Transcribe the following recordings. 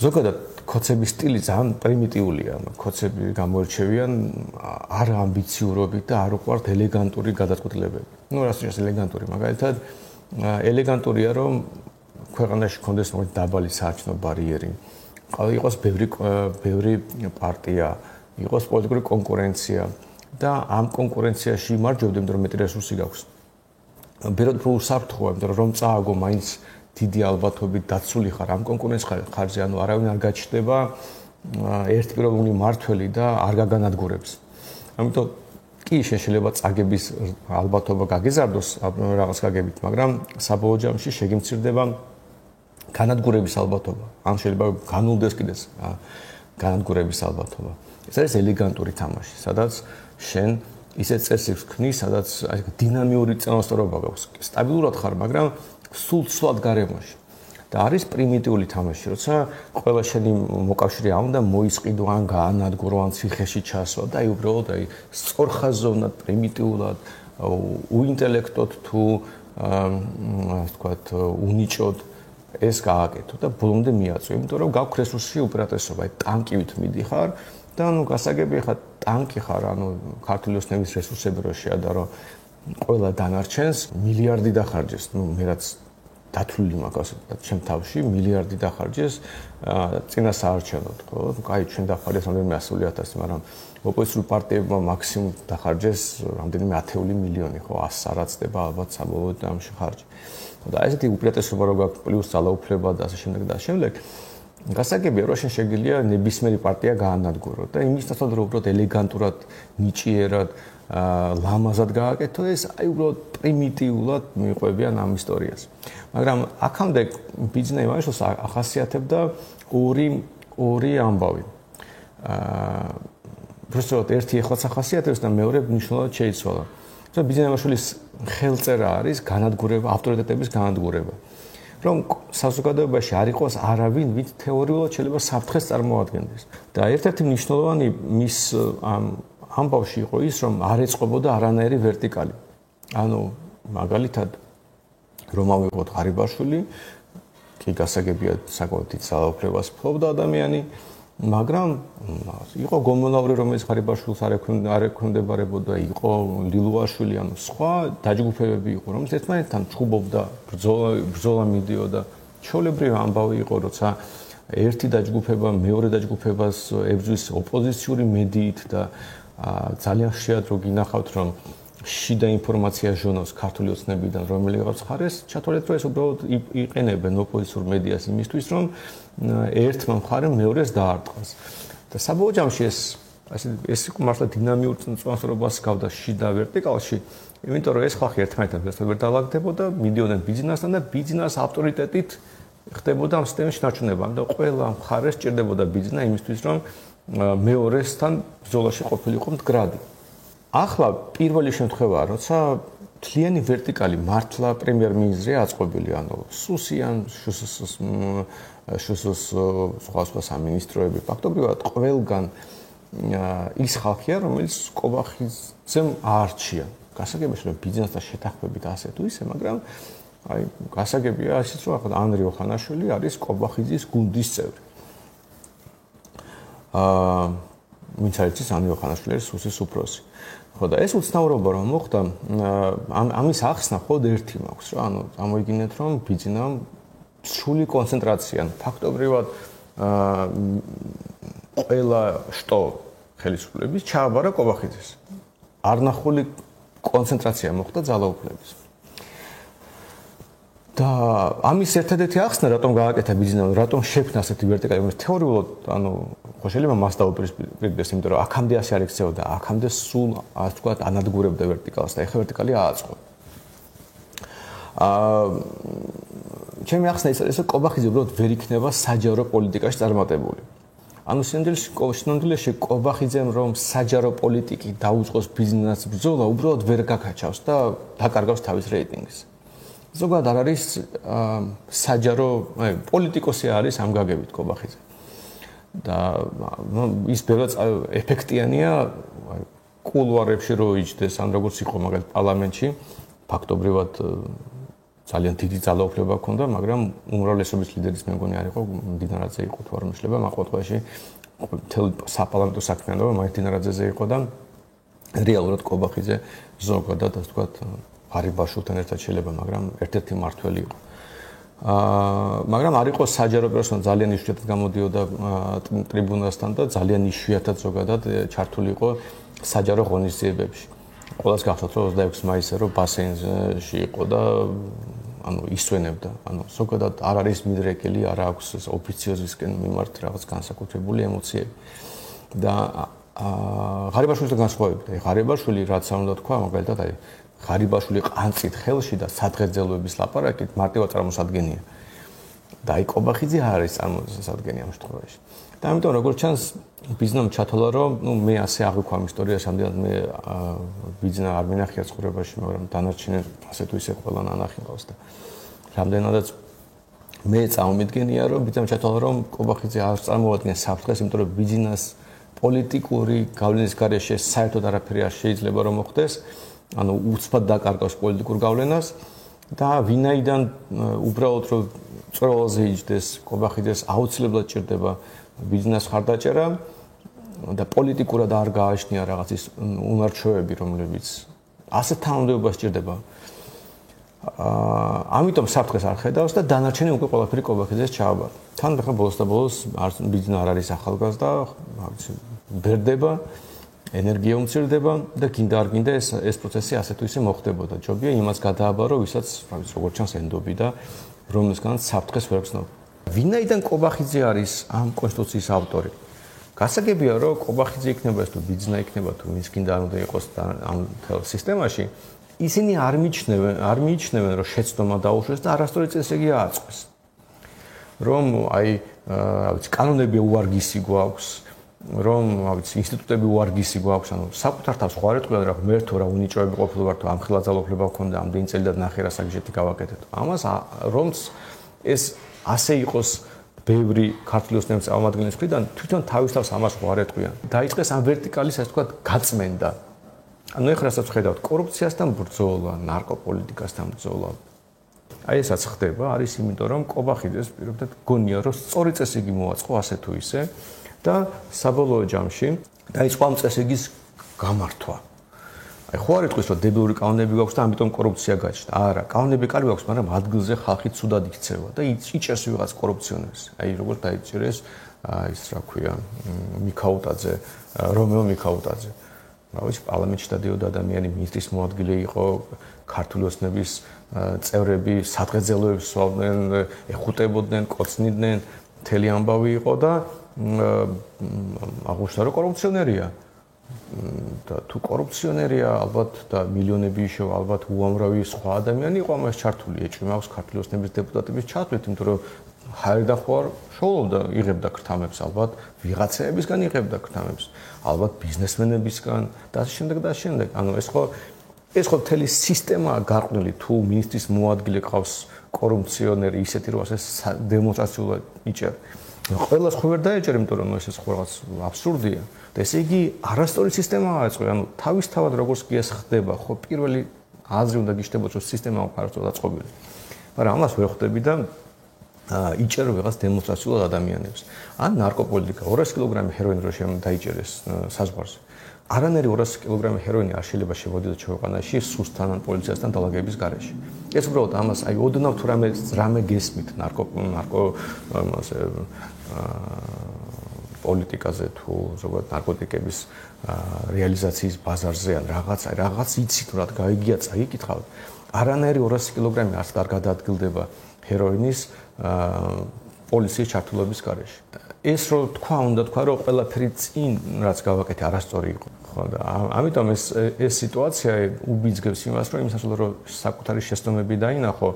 ზოგადად კოცების სტილი ძალიან პრიმიტიულია. კოცები გამოირჩევიან არ ამბიციურობით და არ უყვართ ელეგანტური გადაწყვეტილებები. რასაც ელეგანტური, მაგალითად, ელეგანტურია, რომ ქვეყანაში კონდეს დაბალი საარჩევნო ბარიერი, იყოს ბევრი პარტია, იყოს პოლიტიკური კონკურენცია და ამ კონკურენციაში იმარჯვებდე, იმიტომ რომ მეტი რესურსი გაქვს. ბეროდ უფრო უსაფრთხოა, იმიტომ რომ წააგო მაინც დიდი ალბათობით დაცული ხარ ამ კონკურენციის ხარჯზე, ანუ არავინ არ გაჩნდება ერთპიროვნული მართველი და არ გაგანადგურებს. ამიტომ კი შეიძლება წაგების ალბათობა გაგეზარდოს რაღაც გაგებით, მაგრამ საბოლოო ჯამში შეგიმცირდება განადგურების ალბათობა. ან შეიძლება განულდეს კიდეც განადგურების ალბათობა. ეს არის ელეგანტური თამაში, სადაც შენ ისეთ წესებს ქმნის, სადაც დინამიური წინასწორობა გაქვს. სტაბილურად ხარ, მაგრამ სულ გარემოში. და არის პრიმიტიული თამაში, როცა ყველა შენი მოკავშირე არ უნდა მოისყიდო ან გაანადგურო ან ციხეში ჩასვა და უბრალოდ სწორხაზოვნად, პრიმიტიულად, უინტელექტოდ თუ ასე ვთქვათ, უნიჭოდ ეს გააკეთო და ბოლომდე მიაწვე, იმიტომ რომ გაქვს რესურსი უპირატესობა, ტანკივით მიდიხარ და გასაგები ხარ ტანკი ხარ, ქართული ოცნების რესურსები რო შეადარო ყველა დანარჩენს მილიარდი დახარჯეს, მე რაც დათვლილი მაგას და ჩემ თავში მილიარდი დახარჯეს წინა საარჩევნოდ, ხო? კაი, ჩვენ დახარჯეს რამდენიმე 100,000, მაგრამ ოპოზიციური პარტიებმა მაქსიმუმ დახარჯეს რამდენიმე 10 მილიონი, ხო? 100 არაცდება ალბათ საბოლოოდ ამში ხარჯი. და ესეთი უპირატესობა რო გაქვს პლუს ძალაუფლება და ასე შემდეგ და ასე შემდეგ. გასაგებია, რომ შენ შეგიძლია ნებისმიერი პარტია გაანადგურო და იმის ნაცვლად რომ უბრალოდ ელეგანტურად, ნიჭიერად, ლამაზად გააკეთო, ეს უბრალოდ პრიმიტიულად მიყვებიან ამ ისტორიას. მაგრამ აქამდე ბიზნესი იმაშოს ახასიათებდა ორი ამბავი. უბრალოდ ერთი ეხლაც ახასიათებს და მეორე მნიშვნელოვნად შეიცვალა. ბიზნესი იმაშოლის ხელწერა არის განადგურება, ავტორიტეტების განადგურება. რომ საზოგადოებაში არ იყოს არავინ, ვით თეორიულად შეიძლება საფრთხეს წარმოადგენდეს. და ერთ-ერთი მნიშვნელოვანი მის ამბავში იყო ის, რომ არ ეწყობოდა არანაირი ვერტიკალი. ანუ მაგალითად რომ ავიღოთ ღარიბაშვილი, კი გასაგებია საკმაოდ დიდ ძალაუფლებას ფლობდა ადამიანი, მაგრამ იყო გომონაური, რომელიც ღარიბაშვილს არ ექვემდებარებოდა, იყო ლილუაშვილი, ანუ სხვა დაჯგუფებები იყო, რომელიც ერთმანეთთან ჩხუბობდა, ბრძოლა მიდიოდა. ჩვეულებრივი ამბავი იყო, როცა ერთი დაჯგუფება მეორე დაჯგუფებას ებრძვის ოპოზიციური მედიით და ძალიან ხშირად რო გინახავთ, რომ შიდა ინფორმაცია ჟონავს ქართული ოცნებიდან რომელიღაც ხარეს, ჩათვალეთ, რომ ეს უბრალოდ იყენებენ ოპოზიციურ მედიას იმისთვის, რომ ერთმა მხარემ მეორეს დაარტყას. და საბოლოო ჯამში ეს მართლა დინამიურ წინასწორობას გავდა შიდა ვერტიკალში, იმიტომ რომ ეს ხალხი ერთმანეთთან ვერ დაალაგდებოდა, მიდიოდნენ ბიზნესთან და ბიზნეს ავტორიტეტით ხდებოდა ამ სისტემის შენარჩუნება. და ყველა მხარეს ჭირდებოდა ბიზნესა იმისთვის, რომ მეორესთან ბრძოლაში ყოფილიყო მდგრადი. ახლა პირველი შემთხვევაა, როცა მთლიანი ვერტიკალი მართლა პრემიერ-მინისტრია აწყობილი, ანუ სუსიან, შუსოს სხვა სამინისტროები, ფაქტობრივად ყველგან ის ხალხია, რომელიც კობახიძემ აარჩია. გასაგებია, რომ ბიზნესთან შეთანხმებით ასე თუ ისე, მაგრამ გასაგებია ისიც, რომ ახლა ანრი ოხანაშვილი არის კობახიძის გუნდის წევრი. ვინც არის ანრი ოხანაშვილი არის სუსის უფროსი. ხო და ეს უცნაურობა რომ მოხდა, ამის ახსნა ხოდ ერთი მაქვს, რა, ანუ წარმოიდგინეთ, რომ ბიზნესამ სრული კონცენტრაცია, ფაქტობრივად ყველა შტო ხელისუფლების ჩააბარა კობახიძეს. არნახული კონცენტრაცია მოხდა ძალაუფლების. და ამის ერთადერთი ახსნა რატომ გააკეთა ბიზნესმა, რატომ შექმნა ასეთი ვერტიკალი, რომელიც თეორიულად, ანუ ხო შეიძლება მას დაუპირისპირდეს, იმიტომ რომ აქამდე ასე არ იქცეოდა, აქამდე სულ ასე ვთქვათ, ანადგურებდა ვერტიკალს და ეხლა ვერტიკალი ააწყო. ჩემი ახსნა ის არის, რომ კობახიძე უბრალოდ ვერ იქნება საჯარო პოლიტიკაში წარმატებული. ანუ სინამდვილეში კობახიძემ რომ საჯარო პოლიტიკით დაუწყოს ბიზნეს ბრძოლა, უბრალოდ ვერ გაკაჩავს და დაკარგავს თავის რეიტინგს. ზოგადად არ არის საჯარო პოლიტიკოსი არის ამ გაგებით კობახიძე. და ის ბევრად ეფექტიანია კულუარებში რო იჯდეს, ან როგორც იყო მაგალითად პარლამენტში, ფაქტობრივად ძალიან დიდი ძალაუფლება ჰქონდა, მაგრამ უმრავლესობის ლიდერის მე მგონი არ იყო, მდინარაძე იყო თუ არ მიშლება, მაგრამ ყოველდღე მთელ საპარლამენტო საქმიანობა მაინც მდინარაძეზე იყო და რეალურად კობახიძე ზოგადად ასე ვთქვათ ღარიბაშვილთან ერთად შეიძლება, მაგრამ ერთ-ერთი მართველი იყო. მაგრამ არ იყო საჯარო პერსონა, ძალიან იშვიათად გამოდიოდა ტრიბუნასთან და ძალიან იშვიათად ზოგადად ჩართული იყო საჯარო ღონისძიებებში. ყველას გახსოვთ, რომ 26 მაისზე რომ ბასენში იყო და ანუ ისვენებდა. ანუ ზოგადად არ არის მიდრეკილი, არ აქვს ოფიციოზისკენ მიმართ რაღაც განსაკუთრებული ემოციები. და ღარიბაშვილთან განსხვავებით, ღარიბაშვილი რაც არ უნდა თქვა, მაგალითად აი ღარიბაშვილი ყანწით ხელში და სადღეძელოების ლაპარაკით მარტივად წარმოსადგენია. და აი კობახიძე არ არის წარმოსადგენია ამ შემთხვევაში. და ამიტომ როგორც ჩანს ბიზნამ ჩათვალა რომ მე ასე აღვიქვა ამ ისტორიას, ამდენად მე ბიზნა არ მინახია ცხოვრებაში, მაგრამ დანარჩენენ ასე თუ ისე ყველა ნანახილავს და რამდენადაც მე წამომიდგენია რომ ბიზნამ ჩათვალა რომ კობახიძე არ წარმოადგენს საფრთხეს, იმიტომ რომ ბიზნას პოლიტიკური გავლენის გარეშე საერთოდ არაფერი არ შეიძლება რომ მოხდეს. ანუ უცბად დაკარგავს პოლიტიკურ გავლენას და ვინაიდან უბრალოდ რომ წროალზე იჯდეს კობახიძეს აუცილებლად ჭირდება ბიზნეს ხარდაჭერა და პოლიტიკურად არ გააჩნია რაღაც ის უნარჩვევები, რომლებიც ასეთ თანამდებობას ჭირდება. ამიტომ საფრთხეს არ ხედავს და დანარჩენი უკვე ყველაფერი კობახიძეს ჩააბარა. თან ახლა ბოლოს და ბოლოს ბიზნე არ არის ახალგაზრდა, ბერდება ენერგია უმცირდება და გინდა არ გინდა ეს პროცესი ასე თუ ისე მოხდებოდა. ჯობია იმას გადააბარო, ვისაც როგორც ჩანს ენდობი და რომელსგანაც საფრთხეს ვერ გრძნობა. ვინაიდან კობახიძე არის ამ კონსტიტუციის ავტორი? გასაგებია, რომ კობახიძე იქნება ეს თუ ბიზნა იქნება თუ ვინც გინდა არ უნდა იყოს ამ თელ სისტემაში, ისინი არ მიიჩნევენ, რომ შეცდომა დაუშვეს და არასწორი წესრიგი ააწყვეს. რომ აი, რა ვიცი, კანონები უარგისი გვაქვს, რომ ინსტიტუტები უარგისი გვაქვს, ანუ საკუთარ თავს ხო არ ეტყვიან რა მერთო რა უნიჭოები ყოფილიყო თუ ამ ხელა ძალაუფლება ჰქონდა ამდენი წელი და ნახე რა საგიჟეთი გავაკეთეთ. ამას რომც ეს ასე იყოს ბევრი ქართული ოცნების წარმომადგენლის მხრიდან თვითონ თავის თავს ამას ხო არ ეტყვიან. დაიწყეს ამ ვერტიკალის ასე ვთქვათ გაწმენდა. ანუ ეხლა რასაც ხედავთ, კორუფციასთან ბრძოლა, ნარკოპოლიტიკასთან ბრძოლა. აი ესაც ხდება, არის იმიტომ რომ კობახიძეს პირობდად გონია რომ სწორი წესრიგი მოაწყო ასე თუ ისე. და საბოლოო ჯამში დაიწყო ამ წესრიგის გამართვა. აი ხო არ იტყვის რომ დებილური კანონები გვაქვს და ამიტომ კორუფცია გაჩნდა. არა, კანონები კარგი გვაქვს, მაგრამ ადგილზე ხალხი ცუდად იქცევა და იჭერს ვიღაც კორუფციონერს. აი როგორც დაიჭერეს ის რა ქვია, მიქაუტაძე, რომეო მიქაუტაძე. რა ვიცი, პარლამენტში დადიოდა ადამიანი, მინისტრის მოადგილე იყო, ქართული ოცნების წევრები სადღეძელოებს სვავდნენ, ეხუტებოდნენ, კოცნიდნენ, მთელი ამბავი იყო და აღნიშნა რომ კორუფციონერია და თუ კორუფციონერია ალბათ და მილიონები იშოვა ალბათ უამრავი სხვა ადამიანი იყო ამას ჩართული ეჭვი მაქვს ქართული ოცნების დეპუტატების ჩათვლით, იმიტომ რომ ჰაერდა ხო არ შოულობდა, იღებდა ქრთამებს ალბათ ვიღაცეებისგან იღებდა ქრთამებს, ალბათ ბიზნესმენებისგან და ასე შემდეგ და ასე შემდეგ. ანუ ეს ხო მთელი სისტემაა გარყვნილი, თუ მინისტრის მოადგილე ყავს კორუფციონერი ისეთი რომ ასე დემონსტრაციულად იჭერს. ყველას ხო ვერ დაეჭერე, იმიტომ რომ ეს ხო რაღაც აბსურდია. და ესე იგი არასწორი სისტემაა აწყო, ანუ თავისთავად როგორც კი ეს ხდება, ხო პირველი აზრი უნდა გიშდებოდეს, რომ სისტემა აქვს არასწორად აწყობილი. მაგრამ ამას ვერ ხვდები და იჭერო ვიღაც დემონსტრაციულად ადამიანებს. ან ნარკოპოლიტიკა 200 კილოგრამი ჰეროინი რო დაიჭერეს საზღვარზე. არანაირი 200 კილოგრამი ჰეროინი არ შეიძლება შევადიოს ქვეყანაში სუსთან ან პოლიციასთან დალაგების გარეშე. ეს უბრალოდ ამას აი ოდნავ თუ რამე გესმით პოლიტიკაზე თუ ზოგადად ნარკოტიკების რეალიზაციის ბაზარზე ან რაღაც იცით რა გაიგია წაიკითხავთ. არანაირი 200 კილოგრამი არც არ გადაადგილდება ჰეროინის პოლიციის ჩართულობის გარეშე. ეს რო თქვა, უნდა თქვა, რომ ყველაფერი წინ რაც გავაკეთე არასწორი იყო. ხო და ამიტომ ეს სიტუაცია უბიძგებს იმას, რომ იმის ასულ რომ საკუთარი შეცდომები დაინახო,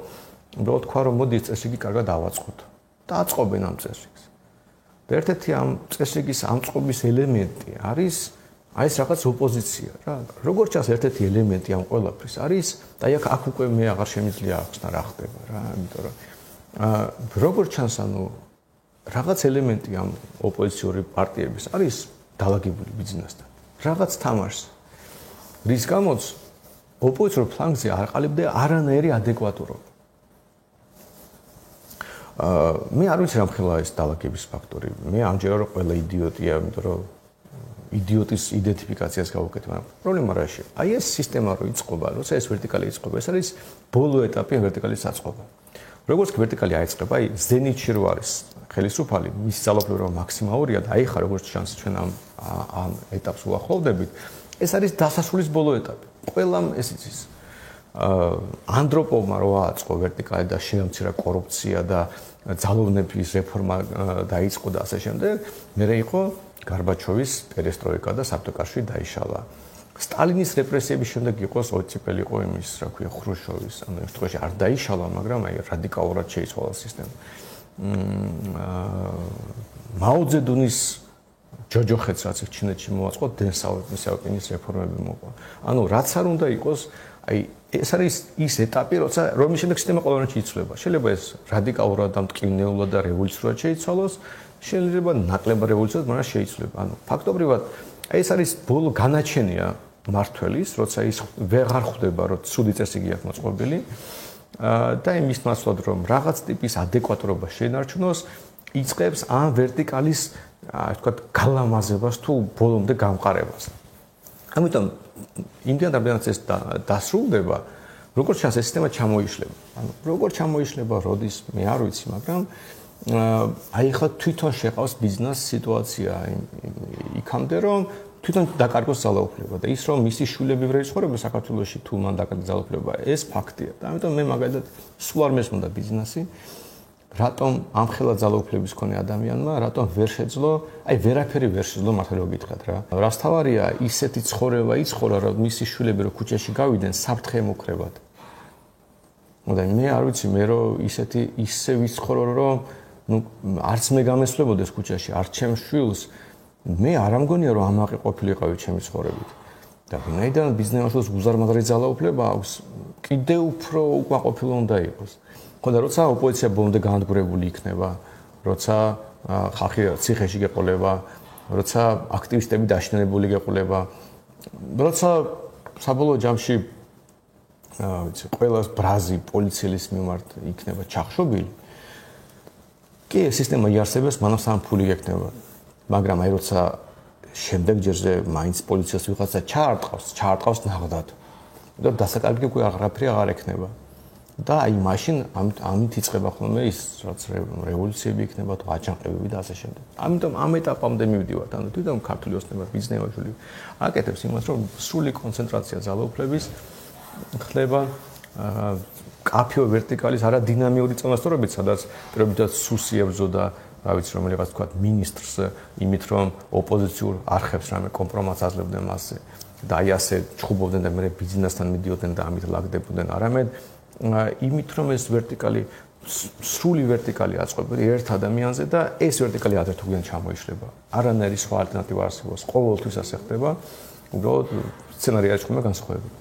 უბრალოდ თქვა, რომ მოდი წესრიგი კარგად დავაწყოთ. და აწყობენ ამ წესრიგს. და ერთ-ერთი ამ წესრიგის ამწყობის ელემენტი არის აი ეს რაღაც ოპოზიცია რა. როგორც ჩანს ერთ-ერთი ელემენტი ამ ყველაფრის არის, აი აქ უკვე მე აღარ შემიძლია ახსნა რა ხდება რა, იმიტომ რომ როგორც ჩანს ანუ რაღაც ელემენტი ამ ოპოზიციური პარტიების არის დალაგებული ბიზნესთან. რაღაც თამაშს, რის გამოც ოპოზიციურ ფლანგზე არ ყალიბდა არანაირი ადეკვატურობა. მე არ ვიცი რამხელა ეს დალაგების ფაქტორი. მე ამჯერად რომ ყველა იდიოტია, იმიტომ რომ იდიოტის იდენტიფიკაციას გავუკეთე, მაგრამ პრობლემა რაშია? აი ეს სისტემა რო იწყობა, როცა ეს ვერტიკალი იწყობა, ეს არის ბოლო ეტაპი ვერტიკალის საწყობა. როგორც ვერტიკალი აიწყება, აი ზენიტში რო არის ხელისუფალი, მის ძალაუფლება მაქსიმალურია და აი ხა როგორც ჩანს ჩვენ ამ ეტაპს უახლოვდებით, ეს არის დასასრულის ბოლო ეტაპი. ყველამ ეს იცის. ანდროპოვმა რო აწყო ვერტიკალი და შეამცირა კორუფცია და ძალოვნების რეფორმა დაიწყო და ასე შემდეგ, მერე იყო გარბაჩოვის პერესტროიკა და საბჭოთა დაიშალა. სტალინის რეპრესიების შემდეგ იყო ოციპელი იყო იმის, რა ქვია, ხრუშჩოვის, ანუ იმ შემთხვევაში არ დაიშალა, მაგრამ აი რადიკალურად შეიცვალა სისტემა. მაოძედუნის ჯოჯოხეთს რაც ჩინეთში მოაწყო, დენსაუპინის რეფორმები მოყვა. ანუ რაც არ უნდა იყოს, აი ეს არის ის ეტაპი, როცა რომის შემდეგ სისტემა ყველგანში იცვლება. შეიძლება ეს რადიკალურად და მტკივნეულად და რევოლუციურად შეიცვალოს, შეიძლება ნაკლებად რევოლუციურად, მაგრამ შეიცვლება. ანუ ფაქტობრივად აი ეს არის ბოლო განაჩენია მართველის, როცა ის ვეღარ ხვდება, რომ ცუდი წესრიგი აქვს მოწყობილი და იმის ნაცვლად რომ რაღაც ტიპის ადეკვატურობა შეინარჩუნოს, იწყებს ამ ვერტიკალის, ასე ვთქვათ, გალამაზებას თუ ბოლომდე გამყარებას. ამიტომ იმდენ რამდენად ეს დასრულდება, როგორც ჩანს ეს სისტემა ჩამოიშლება. ანუ როგორ ჩამოიშლება, როდის მე არ ვიცი, მაგრამ აი ხა თვითონ შეყავს ბიზნეს სიტუაცია იქამდე რომ თვითონ დაკარგოს ძალაუფლება და ის რომ მისი შვილები ვერ იცხოვრება საქართველოში თუ მან დაკარგა ძალაუფლება ეს ფაქტია და ამიტომ მე მაგალითად სულ არ მესმოდა ბიზნესი რატომ ამხელა ძალაუფლების მქონე ადამიანმა რატომ ვერ შეძლო აი ვერაფერი ვერ შეძლო მართლა გითხრათ რა რას თავარია ისეთი ცხოვრება იცხოვრა რომ მისი შვილები რო ქუჩაში გავიდნენ საფრთხე მოკრებად და მე არ ვიცი მე რომ ისე ვიცხოვრო რომ ну არც მე გამესვლებოდეს ქუჩაში არ ჩემ შვილს მე არ ამგონია რომ ამაყი ყოფილიყავი ჩემი ცხოვრებით და ვინაიდან ბიზნესს გუზარმაღალი ძალაუფლება აქვს კიდე უფრო უკმაყოფილო უნდა იყოს ხო და როცა ოპოზიცია ბოლომდე განადგურებული იქნება როცა ხალხი ციხეში გეყოლება როცა აქტივისტები დაშინელებული გეყოლება როცა საბოლოო ჯამში ვიცი ყველას ბრაზი პოლიციის მიმართ იქნება ჩახშობილი კი სისტემა იარსებებს მანამ სამ ფული გექნება მაგრამ აი როცა შემდეგ ჯერზე მაინც პოლიციას ვიღაცა ჩაარტყავს ნაღდად და დასაკარგი უკვე აღარაფერი აღარ ექნება და აი მაშინ ამით იწყება ხოლმე ის რაც რევოლუციები იქნება თუ აჯანყებები და ასე შემდეგ. ამიტომ ამ ეტაპამდე მივდივართ. ანუ თვითონ ქართული ოცნება ბიზნესმენები აკეთებს იმას რომ სრული კონცენტრაცია ძალაუფლების ხდება კაფეო ვერტიკალის არა დინამიური წონასწორობით სადაც პირობითად სუსი ებრძოდა რა ვიცი რომელიღაც თქვა მინისტრს იმით რომ ოპოზიციურ არხებს რამე კომპრომატს აძლევდნენ მასზე და აი ასე ჩხუბობდნენ და მე ბიზნესთან მიდიოდნენ და ამით ლაგდებოდნენ არამედ იმით რომ ეს ვერტიკალი სრული ვერტიკალი აწყობილი ერთ ადამიანზე და ეს ვერტიკალი ადრეთუგან ჩამოიშლება არანაირი სხვა ალტერნატივა არსებობს ყოველთვის ასე ხდება უბრალოდ სცენარია ჩხუბება განსხვავებული